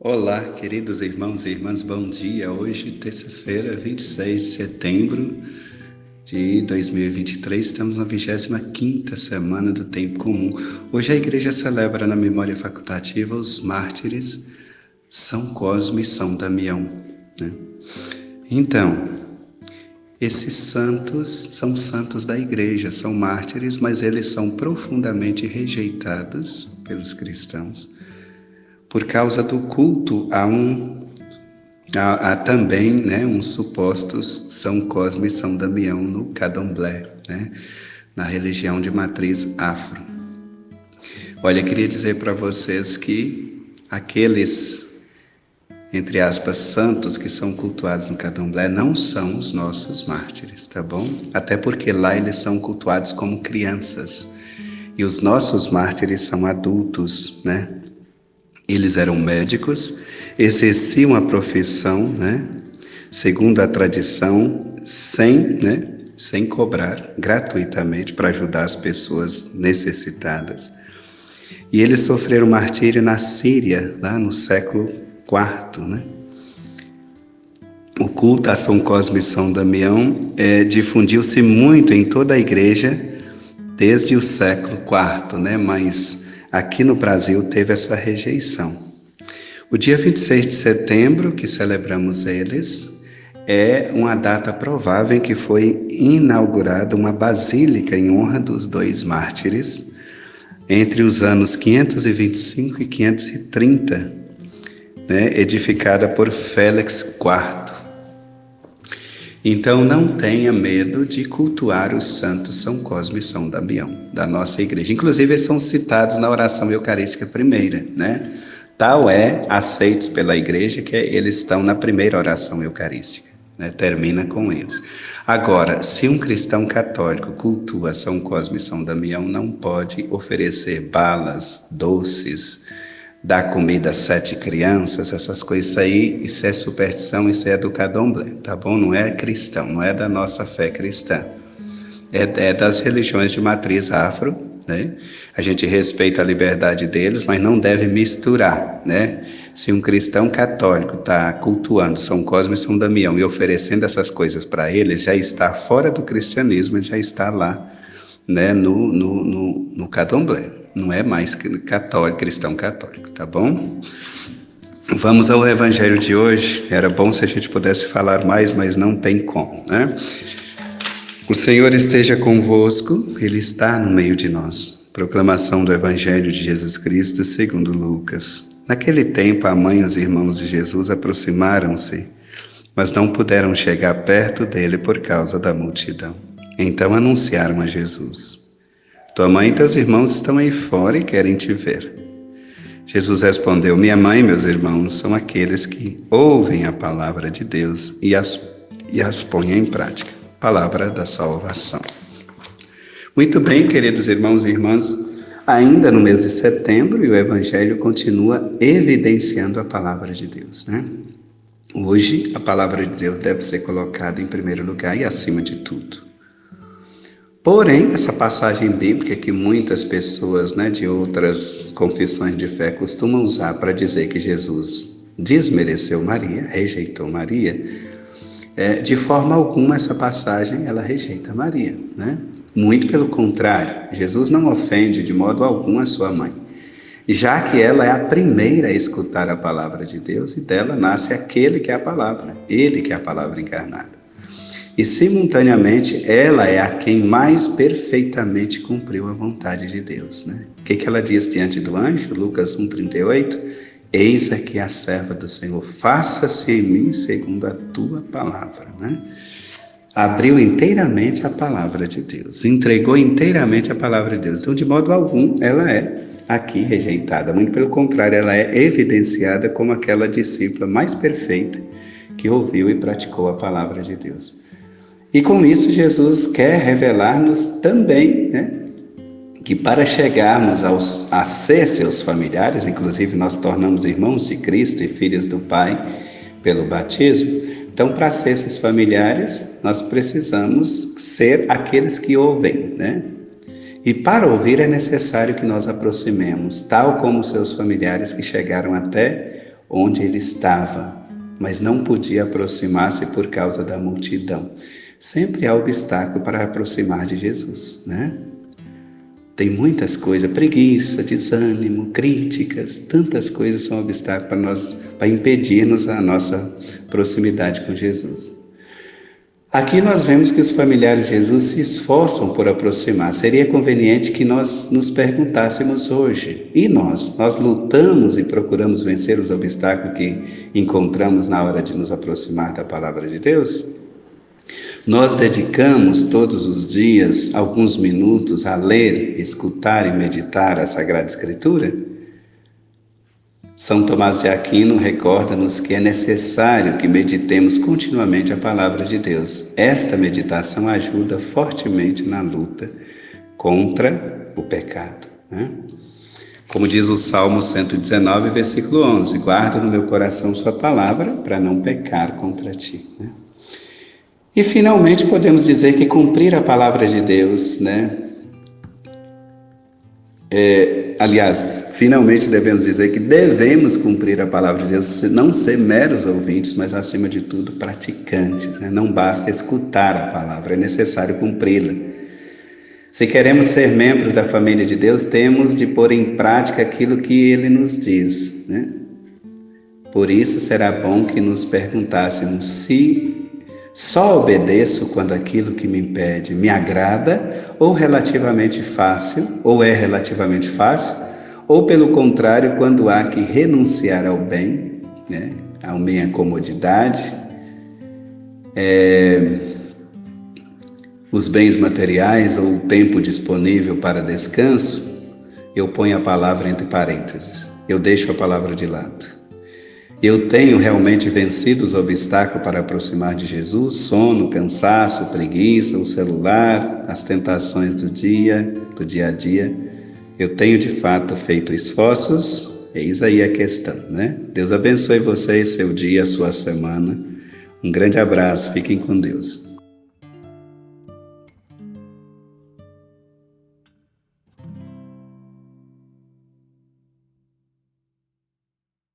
Olá, queridos irmãos e irmãs, bom dia. Hoje, terça-feira, 26 de setembro de 2023, estamos na 25ª semana do Tempo Comum. Hoje a Igreja celebra na memória facultativa os mártires São Cosme e São Damião, né? Então, esses santos são santos da Igreja, são mártires, mas eles são profundamente rejeitados pelos cristãos. Por causa do culto há também, né, uns supostos São Cosme e São Damião no Candomblé, né, na religião de matriz afro. Olha, eu queria dizer para vocês que aqueles, entre aspas, santos que são cultuados no Candomblé não são os nossos mártires, tá bom? Até porque lá eles são cultuados como crianças e os nossos mártires são adultos, né? Eles eram médicos, exerciam a profissão, né, segundo a tradição, sem cobrar, gratuitamente, para ajudar as pessoas necessitadas. E eles sofreram martírio na Síria, lá no século IV, né? O culto a São Cosme e São Damião difundiu-se muito em toda a igreja desde o século IV, né? Mas aqui no Brasil teve essa rejeição. O dia 26 de setembro, que celebramos eles, é uma data provável em que foi inaugurada uma basílica em honra dos dois mártires, entre os anos 525 e 530, né, edificada por Félix IV. Então, não tenha medo de cultuar os santos São Cosme e São Damião, da nossa igreja. Inclusive, eles são citados na oração eucarística primeira, né? Tal é aceitos pela igreja que eles estão na primeira oração eucarística, né? Termina com eles. Agora, se um cristão católico cultua São Cosme e São Damião, não pode oferecer balas, doces, dar comida a 7 crianças, essas coisas aí, isso é superstição, isso é do candomblé, tá bom? Não é cristão, não é da nossa fé cristã. É das religiões de matriz afro, né? A gente respeita a liberdade deles, mas não deve misturar, né? Se um cristão católico está cultuando São Cosme e São Damião e oferecendo essas coisas para eles, já está fora do cristianismo, já está lá, né, no candomblé. Não é mais católico, cristão católico, tá bom? Vamos ao evangelho de hoje. Era bom se a gente pudesse falar mais, mas não tem como, né? O Senhor esteja convosco, Ele está no meio de nós. Proclamação do evangelho de Jesus Cristo segundo Lucas. Naquele tempo, a mãe e os irmãos de Jesus aproximaram-se, mas não puderam chegar perto dele por causa da multidão. Então anunciaram a Jesus: tua mãe e teus irmãos estão aí fora e querem te ver. Jesus respondeu: minha mãe e meus irmãos são aqueles que ouvem a palavra de Deus e as põem em prática. Palavra da salvação. Muito bem, queridos irmãos e irmãs, ainda no mês de setembro, e o Evangelho continua evidenciando a palavra de Deus, né? Hoje, a palavra de Deus deve ser colocada em primeiro lugar e acima de tudo. Porém, essa passagem bíblica que muitas pessoas, né, de outras confissões de fé costumam usar para dizer que Jesus desmereceu Maria, rejeitou Maria, de forma alguma essa passagem ela rejeita Maria, né? Muito pelo contrário, Jesus não ofende de modo algum a sua mãe, já que ela é a primeira a escutar a palavra de Deus e dela nasce aquele que é a palavra, ele que é a palavra encarnada. E, simultaneamente, ela é a quem mais perfeitamente cumpriu a vontade de Deus, né? O que ela diz diante do anjo? Lucas 1,38. Eis aqui a serva do Senhor, faça-se em mim segundo a tua palavra, né? Abriu inteiramente a palavra de Deus, entregou inteiramente a palavra de Deus. Então, de modo algum, ela é aqui rejeitada. Muito pelo contrário, ela é evidenciada como aquela discípula mais perfeita que ouviu e praticou a palavra de Deus. E com isso Jesus quer revelar-nos também, né, que para chegarmos a ser seus familiares, inclusive nós tornamos irmãos de Cristo e filhos do Pai pelo batismo, então para ser esses familiares nós precisamos ser aqueles que ouvem, né? E para ouvir é necessário que nós aproximemos, tal como seus familiares que chegaram até onde ele estava, mas não podia aproximar-se por causa da multidão. Sempre há obstáculo para aproximar de Jesus, né? Tem muitas coisas, preguiça, desânimo, críticas, tantas coisas são obstáculos para impedir-nos a nossa proximidade com Jesus. Aqui nós vemos que os familiares de Jesus se esforçam por aproximar. Seria conveniente que nós nos perguntássemos hoje, e nós? Nós lutamos e procuramos vencer os obstáculos que encontramos na hora de nos aproximar da palavra de Deus? Nós dedicamos todos os dias alguns minutos a ler, escutar e meditar a Sagrada Escritura? São Tomás de Aquino recorda-nos que é necessário que meditemos continuamente a palavra de Deus. Esta meditação ajuda fortemente na luta contra o pecado, né? Como diz o Salmo 119, versículo 11, guarda no meu coração sua palavra para não pecar contra ti, né? E finalmente podemos dizer que cumprir a palavra de Deus, né? Finalmente devemos dizer que devemos cumprir a palavra de Deus, não ser meros ouvintes, mas acima de tudo praticantes, né? Não basta escutar a palavra, é necessário cumpri-la. Se queremos ser membros da família de Deus, temos de pôr em prática aquilo que Ele nos diz, né? Por isso será bom que nos perguntássemos se só obedeço quando aquilo que me impede me agrada ou é relativamente fácil, ou pelo contrário, quando há que renunciar ao bem, né, à minha comodidade, os bens materiais ou o tempo disponível para descanso, eu ponho a palavra entre parênteses, eu deixo a palavra de lado. Eu tenho realmente vencido os obstáculos para aproximar de Jesus? Sono, cansaço, preguiça, o celular, as tentações do dia a dia. Eu tenho de fato feito esforços? Eis aí a questão, né? Deus abençoe vocês, seu dia, sua semana. Um grande abraço, fiquem com Deus.